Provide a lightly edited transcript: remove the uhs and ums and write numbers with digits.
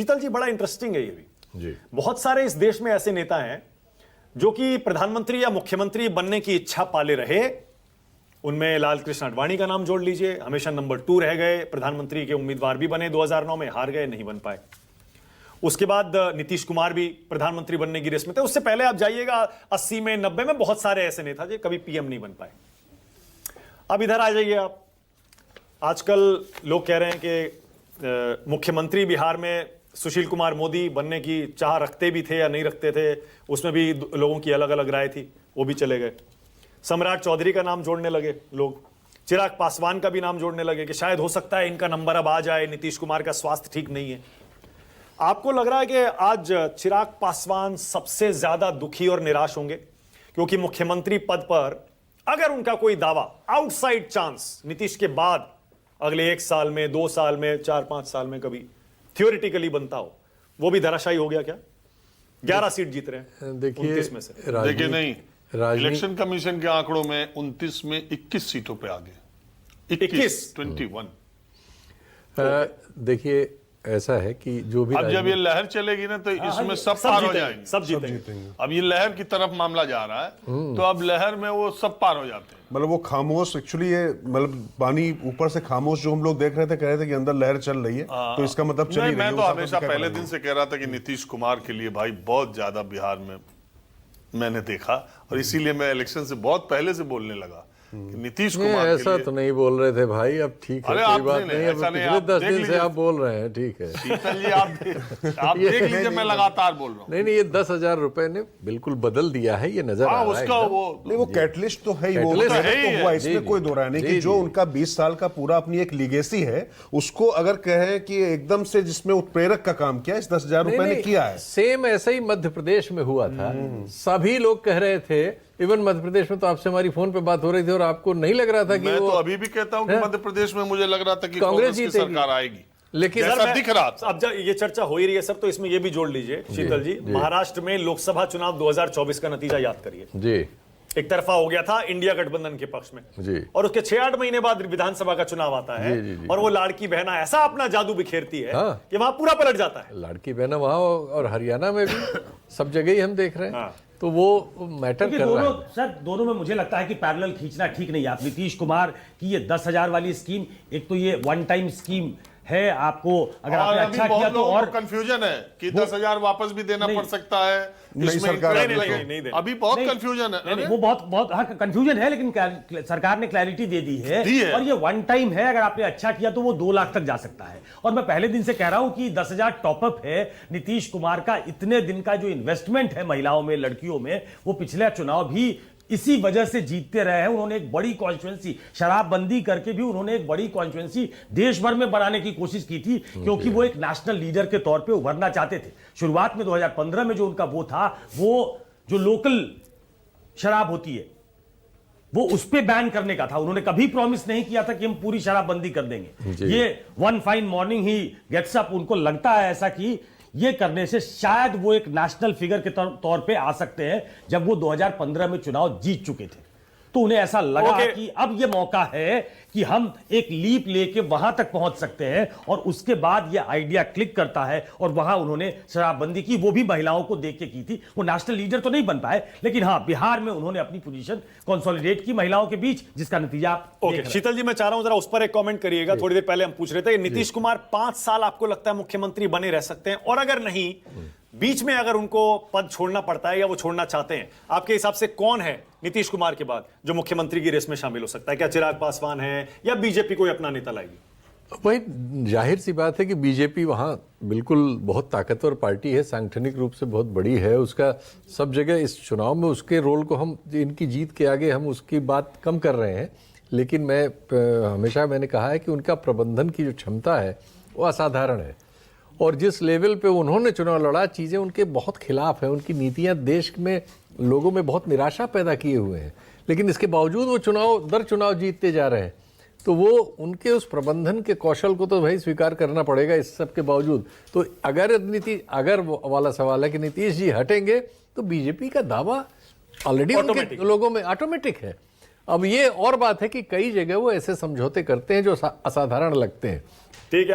शीतल जी, बड़ा इंटरेस्टिंग है ये भी जी। बहुत सारे इस देश में ऐसे नेता हैं जो कि प्रधानमंत्री या मुख्यमंत्री बनने की इच्छा पाले रहे। उनमें लाल कृष्ण आडवाणी का नाम जोड़ लीजिए, हमेशा नंबर 2 रह गए, प्रधानमंत्री के उम्मीदवार भी बने, 2009 में हार गए, नहीं बन पाए। उसके बाद नीतीश कुमार भी प्रधानमंत्री बनने की रेस में थे। उससे पहले आप जाइएगा 80 में 90 में बहुत सारे ऐसे नेता जो कभी पीएम नहीं बन पाए। अब इधर आ जाइए आप, आजकल लोग कह रहे हैं कि मुख्यमंत्री बिहार में सुशील कुमार मोदी बनने की चाह रखते भी थे या नहीं रखते थे, उसमें भी लोगों की अलग अलग राय थी, वो भी चले गए। सम्राट चौधरी का नाम जोड़ने लगे लोग, चिराग पासवान का भी नाम जोड़ने लगे कि शायद हो सकता है इनका नंबर अब आ जाए, नीतीश कुमार का स्वास्थ्य ठीक नहीं है। आपको लग रहा है कि आज चिराग पासवान सबसे ज्यादा दुखी और निराश होंगे क्योंकि मुख्यमंत्री पद पर अगर उनका कोई दावा आउटसाइड चांस नीतीश के बाद अगले 1 साल में, 2 साल में, 4-5 साल में कभी थियोरिटिकली बनता हो, वो भी धराशायी हो गया क्या? 11 सीट जीत रहे हैं देखिए 29 में से। देखिए नहीं, इलेक्शन कमीशन के आंकड़ों में 29 में 21 सीटों पे आ गए। 21 देखिए ऐसा है कि जो भी अब जब ये लहर चलेगी ना तो इसमें सब पार हो जाएंगे, सब जीतेंगे। अब ये लहर की तरफ मामला जा रहा है, तो अब लहर में वो सब पार हो जाते हैं। मतलब वो खामोश, एक्चुअली ये मतलब पानी ऊपर से खामोश जो हम लोग देख रहे थे, कह रहे थे कि अंदर लहर चल रही है, तो इसका मतलब चल ही रही है। मैं तो हमेशा पहले दिन से कह रहा था कि नीतीश कुमार के लिए भाई बहुत ज्यादा बिहार में मैंने देखा, और इसीलिए मैं इलेक्शन से बहुत पहले से बोलने लगा कि नीतीश कुमार ऐसा तो नहीं बोल रहे थे भाई, अब ठीक है, कोई बात नहीं। अब पिछले 10 दिन से आप बोल रहे हैं, ठीक है शीतल जी, आप देख लीजिए, मैं लगातार बोल रहा हूँ। नहीं, ये 10,000 रुपए ने बिल्कुल बदल दिया है, ये नजर आ रहा है उसका वो कैटलिस्ट तो है ही, वो तो हुआ, इसमें कोई दो राय नहीं कि जो उनका 20 साल का पूरा अपनी एक लीगेसी है, उसको अगर कहे कि एकदम से जिसमें उत्प्रेरक का काम किया, इस 10,000 रुपए ने किया है। सेम ऐसा ही मध्य प्रदेश में हुआ था। सभी लोग कह रहे थे, इवन मध्य प्रदेश में तो आपसे हमारी फोन पे बात हो रही थी और आपको नहीं लग रहा था कि मैं तो अभी भी कहता हूं कि मध्य प्रदेश में मुझे लग रहा था कि कांग्रेस की सरकार आएगी, लेकिन ऐसा दिख रहा था। अब जब ये चर्चा हो ही रही है सर, तो इसमें ये भी जोड़ लीजिए शीतल जी, महाराष्ट्र में लोकसभा चुनाव 2024 का नतीजा याद करिए जी, एक तरफा हो गया था इंडिया गठबंधन के पक्ष में जी, और उसके 6-8 महीने बाद विधानसभा का चुनाव आता है। जी, जी, और वो लाड़की बहना ऐसा अपना जादू बिखेरती है कि वहां पूरा पलट जाता है। लाड़की बहना वहां और हरियाणा में भी सब जगह ही हम देख रहे हैं, तो वो मैटर कर रहा है। सर दोनों में मुझे लगता है कि पैरेलल खींचना ठीक नहीं है। आप नीतीश कुमार की ये 10,000 वाली स्कीम, एक तो ये वन टाइम स्कीम है, आपको अगर आपने अच्छा किया तो और कंफ्यूजन है कि 10,000 वापस भी देना पड़ सकता है, नहीं सरकार नहीं, अभी बहुत कंफ्यूजन है। वो बहुत हाँ कंफ्यूजन है, लेकिन सरकार ने क्लैरिटी दे दी है और ये वन टाइम है, अगर आपने अच्छा किया तो वो 2 लाख तक जा सकता है। और मैं पहले दिन से कह रहा हूं कि 10,000 टॉपअप है नीतीश कुमार का, इतने दिन का जो इन्वेस्टमेंट है महिलाओं में, लड़कियों में, वो पिछले चुनाव भी इसी वजह से जीतते रहे हैं। उन्होंने एक बड़ी कॉन्स्टिट्यूएंसी शराबबंदी करके भी उन्होंने एक बड़ी कॉन्स्टिट्यूएंसी देश भर में बनाने की कोशिश की थी, क्योंकि वो एक नेशनल लीडर के तौर पे उभरना चाहते थे। शुरुआत में 2015 में जो उनका वो था, वो जो लोकल शराब होती है वो उस पे बैन करने का था। उन्होंने कभी प्रॉमिस नहीं किया था कि हम पूरी शराबबंदी कर देंगे। ये one fine morning he gets up, उनको लगता है ऐसा कि ये करने से शायद वो एक नेशनल फिगर के तौर पे आ सकते हैं। जब वो 2015 में चुनाव जीत चुके थे तो उन्हें ऐसा लगा कि अब ये मौका है कि हम एक लीप लेके वहां तक पहुंच सकते हैं, और उसके बाद ये आइडिया क्लिक करता है और वहां उन्होंने शराबबंदी की, वो भी महिलाओं को देख के की थी। वो नेशनल लीडर तो नहीं बन पाए, लेकिन हाँ बिहार में उन्होंने अपनी पोजीशन कंसोलिडेट की महिलाओं के बीच, जिसका नतीजा ओके। शीतल जी, मैं चाह रहा हूं जरा उस पर एक कमेंट करिएगा। थोड़ी देर पहले हम पूछ रहे थे नीतीश कुमार 5 साल आपको लगता है मुख्यमंत्री बने रह सकते हैं, और अगर नहीं बीच में अगर उनको पद छोड़ना पड़ता है या वो छोड़ना चाहते हैं, आपके हिसाब से कौन है नीतीश कुमार के बाद जो मुख्यमंत्री की रेस में शामिल हो सकता है? क्या चिराग पासवान है या बीजेपी कोई अपना नेता लाएगी? भाई जाहिर सी बात है कि बीजेपी वहाँ बिल्कुल बहुत ताकतवर पार्टी है, सांगठनिक रूप से बहुत बड़ी है, उसका सब जगह इस चुनाव में उसके रोल को हम इनकी जीत के आगे हम उसकी बात कम कर रहे हैं। लेकिन हमेशा मैंने कहा है कि उनका प्रबंधन की जो क्षमता है वो असाधारण है, और जिस लेवल पे उन्होंने चुनाव लड़ा, चीज़ें उनके बहुत खिलाफ है, उनकी नीतियां देश में लोगों में बहुत निराशा पैदा किए हुए हैं, लेकिन इसके बावजूद वो चुनाव दर चुनाव जीतते जा रहे हैं। तो वो उनके उस प्रबंधन के कौशल को तो भाई स्वीकार करना पड़ेगा इस सब के बावजूद। तो अगर वाला सवाल है कि नीतीश जी हटेंगे तो बीजेपी का दावा ऑलरेडी उनके लोगों में ऑटोमेटिक है। अब ये और बात है कि कई जगह वो ऐसे समझौते करते हैं जो असाधारण लगते हैं। ठीक है।